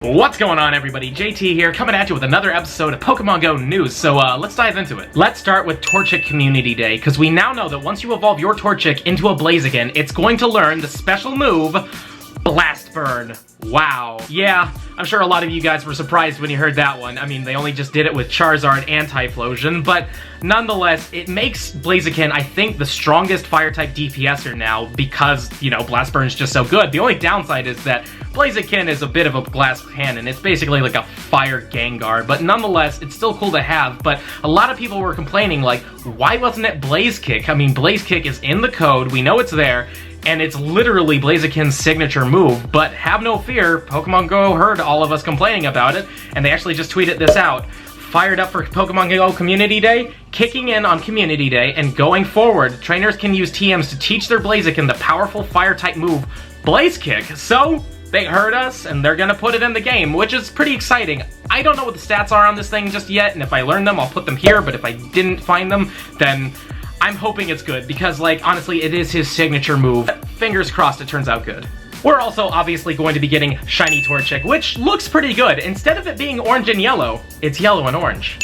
What's going on, everybody? JT here, coming at you with another episode of Pokemon Go news, so let's dive into it. Let's start with Torchic Community Day, because we now know that once you evolve your Torchic into a Blaziken, it's going to learn the special move, Blast Burn. Wow. Yeah, I'm sure a lot of you guys were surprised when you heard that one. I mean, they only just did it with Charizard and Typhlosion, but nonetheless, it makes Blaziken, I think, the strongest Fire-type DPSer now because, you know, Blast Burn's just so good. The only downside is that Blaziken is a bit of a glass cannon. It's basically like a fire Gengar, but nonetheless, it's still cool to have. But a lot of people were complaining, like, why wasn't it Blaze Kick? I mean, Blaze Kick is in the code, we know it's there, and it's literally Blaziken's signature move, but have no fear, Pokemon Go heard all of us complaining about it, and they actually just tweeted this out. Fired up for Pokemon Go Community Day, kicking in on Community Day, and going forward, trainers can use TMs to teach their Blaziken the powerful fire-type move, Blaze Kick. So, they heard us, and they're gonna put it in the game, which is pretty exciting. I don't know what the stats are on this thing just yet, and if I learn them, I'll put them here, but if I didn't find them, then I'm hoping it's good, because, like, honestly, it is his signature move. Fingers crossed it turns out good. We're also obviously going to be getting Shiny Torchic, which looks pretty good. Instead of it being orange and yellow, it's yellow and orange.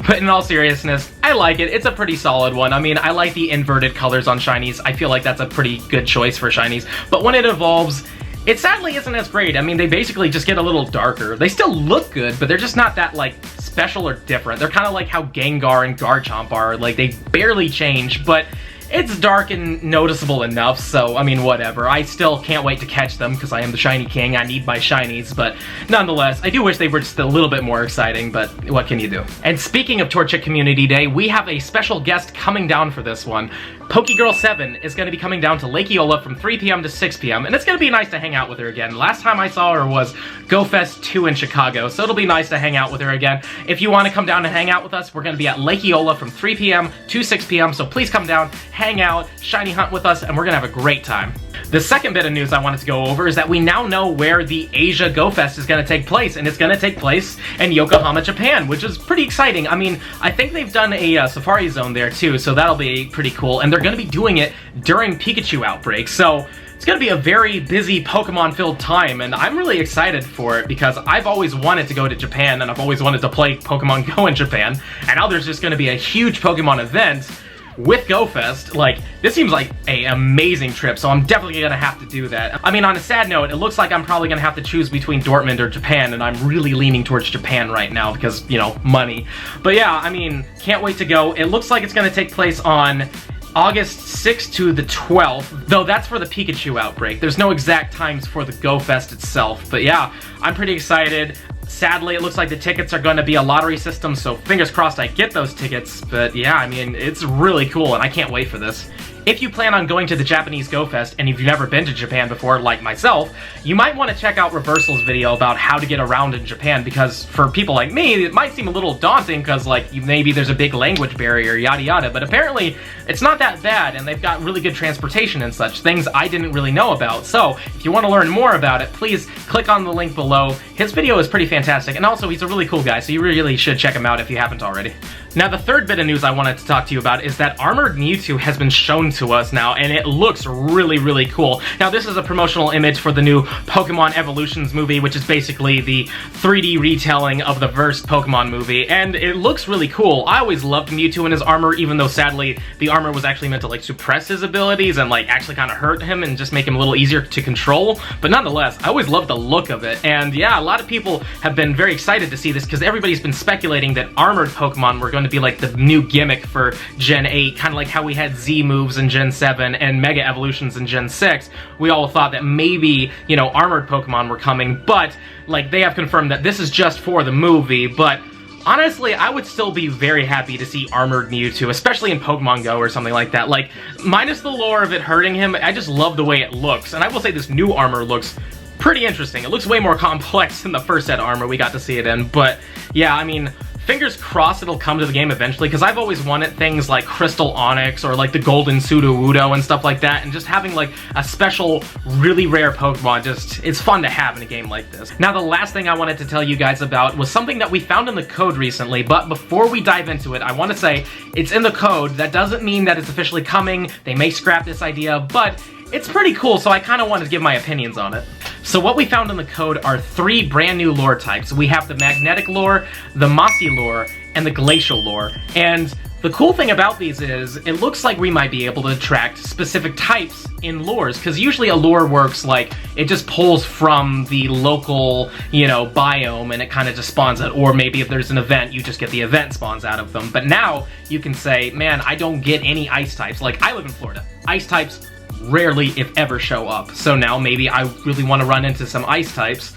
But in all seriousness, I like it. It's a pretty solid one. I mean, I like the inverted colors on Shinies. I feel like that's a pretty good choice for Shinies. But when it evolves, it sadly isn't as great. I mean, they basically just get a little darker. They still look good, but they're just not that, like, special or different. They're kind of like how Gengar and Garchomp are. Like, they barely change, but it's dark and noticeable enough, so, I mean, whatever. I still can't wait to catch them, because I am the Shiny King. I need my Shinies, but nonetheless, I do wish they were just a little bit more exciting, but what can you do? And speaking of Torchic Community Day, we have a special guest coming down for this one. Pokegirl7 is going to be coming down to Lake Eola from 3 p.m. to 6 p.m., and it's going to be nice to hang out with her again. Last time I saw her was GoFest 2 in Chicago, so it'll be nice to hang out with her again. If you want to come down and hang out with us, we're going to be at Lake Eola from 3 p.m. to 6 p.m., so please come down, hang out, shiny hunt with us, and we're going to have a great time. The second bit of news I wanted to go over is that we now know where the Asia GoFest is going to take place, and it's going to take place in Yokohama, Japan, which is pretty exciting. I mean, I think they've done a Safari Zone there too, so that'll be pretty cool, and they're going to be doing it during Pikachu outbreak, so it's going to be a very busy Pokemon-filled time, and I'm really excited for it because I've always wanted to go to Japan, and I've always wanted to play Pokemon Go in Japan, and now there's just going to be a huge Pokemon event with GoFest. Like, this seems like an amazing trip, so I'm definitely gonna have to do that. I mean, on a sad note, it looks like I'm probably gonna have to choose between Dortmund or Japan, and I'm really leaning towards Japan right now because, you know, money. But yeah, I mean, can't wait to go. It looks like it's gonna take place on August 6th to the 12th, though that's for the Pikachu outbreak. There's no exact times for the GoFest itself, but yeah, I'm pretty excited. Sadly, it looks like the tickets are going to be a lottery system, so fingers crossed I get those tickets, but yeah, I mean, it's really cool, and I can't wait for this. If you plan on going to the Japanese GoFest, and if you've never been to Japan before, like myself, you might want to check out Reversal's video about how to get around in Japan, because for people like me, it might seem a little daunting, because, like, maybe there's a big language barrier, yada yada, but apparently, it's not that bad, and they've got really good transportation and such, things I didn't really know about. So, if you want to learn more about it, please click on the link below. His video is pretty fantastic, and also, he's a really cool guy, so you really should check him out if you haven't already. Now, the third bit of news I wanted to talk to you about is that Armored Mewtwo has been shown to us now, and it looks really cool. Now, this is a promotional image for the new Pokemon Evolutions movie, which is basically the 3D retelling of the first Pokemon movie, and it looks really cool. I always loved Mewtwo and his armor, even though, sadly, the armor was actually meant to, like, suppress his abilities and, like, actually kind of hurt him and just make him a little easier to control, but nonetheless, I always loved the look of it, and yeah, a lot of people have been very excited to see this, because everybody's been speculating that armored Pokemon were going to be like the new gimmick for Gen 8, kind of like how we had Z moves in Gen 7 and Mega Evolutions in Gen 6. We all thought that maybe, you know, armored Pokemon were coming, but, like, they have confirmed that this is just for the movie, but honestly, I would still be very happy to see Armored Mewtwo, especially in Pokemon Go or something like that. Like, minus the lore of it hurting him, I just love the way it looks, and I will say this new armor looks pretty interesting. It looks way more complex than the first set of armor we got to see it in, but yeah, I mean, fingers crossed it'll come to the game eventually, because I've always wanted things like Crystal Onyx or like the Golden Sudowoodo and stuff like that, and just having like a special, really rare Pokemon, just, it's fun to have in a game like this. Now, the last thing I wanted to tell you guys about was something that we found in the code recently, but before we dive into it, I want to say it's in the code. That doesn't mean that it's officially coming. They may scrap this idea, but it's pretty cool, so I kind of wanted to give my opinions on it. So what we found in the code are 3 brand new lore types. We have the magnetic lore, the mossy lore, and the glacial lore. And the cool thing about these is, it looks like we might be able to attract specific types in lures, because usually a lure works like, it just pulls from the local, you know, biome, and it kind of just spawns it, or maybe if there's an event, you just get the event spawns out of them. But now, you can say, man, I don't get any ice types. Like, I live in Florida. Ice types rarely, if ever, show up. So now maybe I really want to run into some ice types.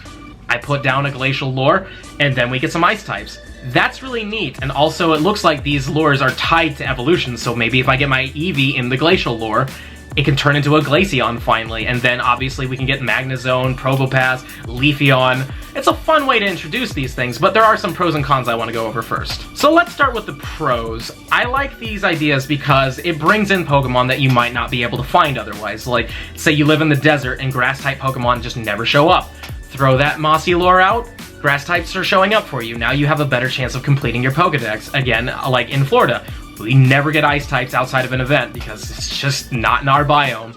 I put down a glacial lure, and then we get some ice types. That's really neat, and also it looks like these lures are tied to evolution, so maybe if I get my Eevee in the glacial lure, it can turn into a Glaceon finally, and then obviously we can get Magnezone, Probopass, Leafeon. It's a fun way to introduce these things, but there are some pros and cons I want to go over first. So let's start with the pros. I like these ideas because it brings in Pokemon that you might not be able to find otherwise. Like, say you live in the desert and grass-type Pokemon just never show up. Throw that mossy lure out, grass types are showing up for you. Now you have a better chance of completing your Pokedex. Again, like in Florida, we never get ice types outside of an event because it's just not in our biome.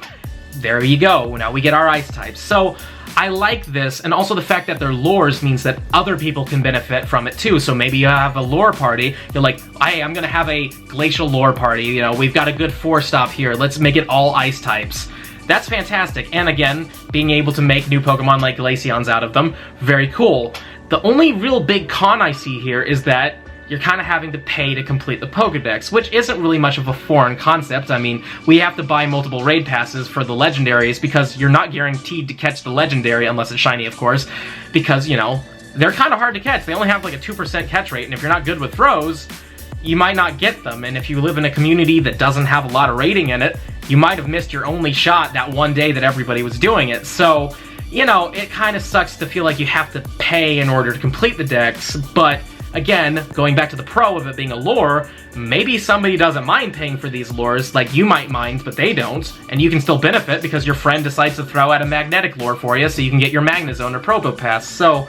There you go, now we get our ice types. So I like this, and also the fact that they're lures means that other people can benefit from it too. So maybe you have a lure party, you're like, hey, I'm gonna have a glacial lure party, you know, we've got a good 4-stop here, let's make it all ice types. That's fantastic, and again, being able to make new Pokemon like Glaceons out of them, very cool. The only real big con I see here is that you're kind of having to pay to complete the Pokedex, which isn't really much of a foreign concept. I mean, we have to buy multiple raid passes for the legendaries because you're not guaranteed to catch the legendary, unless it's shiny, of course, because, you know, they're kind of hard to catch. They only have like a 2% catch rate, and if you're not good with throws, you might not get them, and if you live in a community that doesn't have a lot of raiding in it, you might have missed your only shot that one day that everybody was doing it. So, you know, it kind of sucks to feel like you have to pay in order to complete the dex, but again, going back to the pro of it being a lure, maybe somebody doesn't mind paying for these lures, like you might mind, but they don't, and you can still benefit because your friend decides to throw out a magnetic lure for you so you can get your Magnezone or Probopass. So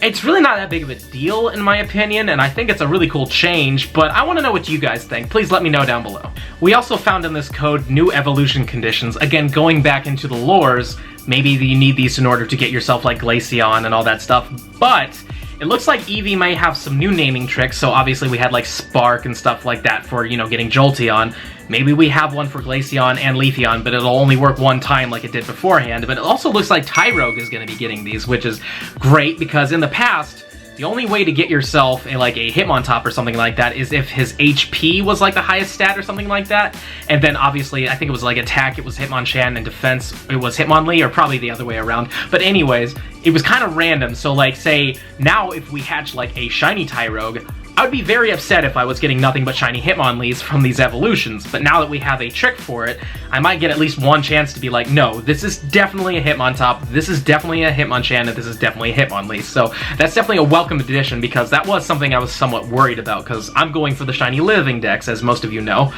it's really not that big of a deal, in my opinion, and I think it's a really cool change, but I want to know what you guys think. Please let me know down below. We also found in this code new evolution conditions. Again, going back into the lures, maybe you need these in order to get yourself like Glaceon and all that stuff, but it looks like Eevee may have some new naming tricks, so obviously we had like Spark and stuff like that for, you know, getting Jolteon. Maybe we have one for Glaceon and Leafeon, but it'll only work one time like it did beforehand. But it also looks like Tyrogue is going to be getting these, which is great, because in the past, the only way to get yourself a Hitmontop or something like that is if his HP was like the highest stat or something like that. And then obviously, I think it was like attack, it was Hitmonchan, and defense, it was Hitmonlee, or probably the other way around. But anyways, it was kind of random. So like, say, now if we hatch like a shiny Tyrogue, I would be very upset if I was getting nothing but shiny Hitmonlees from these evolutions, but now that we have a trick for it, I might get at least one chance to be like, no, this is definitely a Hitmontop, this is definitely a Hitmonchan, and this is definitely a Hitmonlee. So that's definitely a welcome addition, because that was something I was somewhat worried about, because I'm going for the shiny living dex, as most of you know.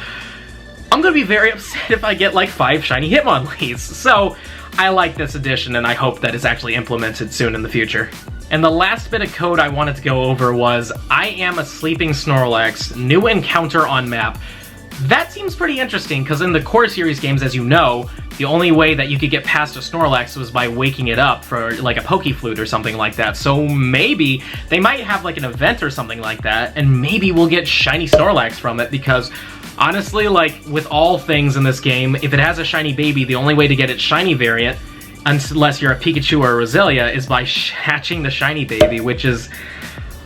I'm gonna be very upset if I get like 5 shiny Hitmonlees, so I like this addition, and I hope that it's actually implemented soon in the future. And the last bit of code I wanted to go over was, I am a sleeping Snorlax, new encounter on map. That seems pretty interesting, because in the core series games, as you know, the only way that you could get past a Snorlax was by waking it up for like a Pokeflute or something like that. So maybe they might have like an event or something like that, and maybe we'll get shiny Snorlax from it, because honestly, like with all things in this game, if it has a shiny baby, the only way to get its shiny variant, unless you're a Pikachu or a Roselia, is by hatching the shiny baby, which is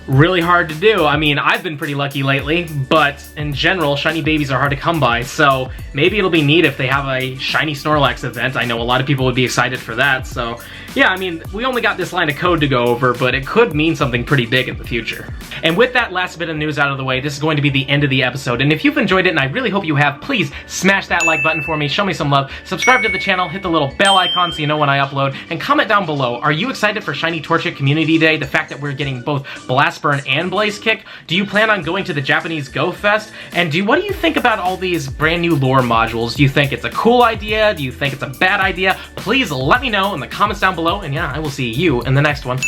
really hard to do. I mean, I've been pretty lucky lately, but in general, shiny babies are hard to come by, so maybe it'll be neat if they have a shiny Snorlax event. I know a lot of people would be excited for that, so yeah, I mean, we only got this line of code to go over, but it could mean something pretty big in the future. And with that last bit of news out of the way, this is going to be the end of the episode, and if you've enjoyed it, and I really hope you have, please smash that like button for me, show me some love, subscribe to the channel, hit the little bell icon so you know when I upload, and comment down below, are you excited for Shiny Torchic Community Day, the fact that we're getting both Blast Burn and Blaze Kick? Do you plan on going to the Japanese Go Fest? And what do you think about all these brand new lore modules? Do you think it's a cool idea? Do you think it's a bad idea? Please let me know in the comments down below, and yeah, I will see you in the next one.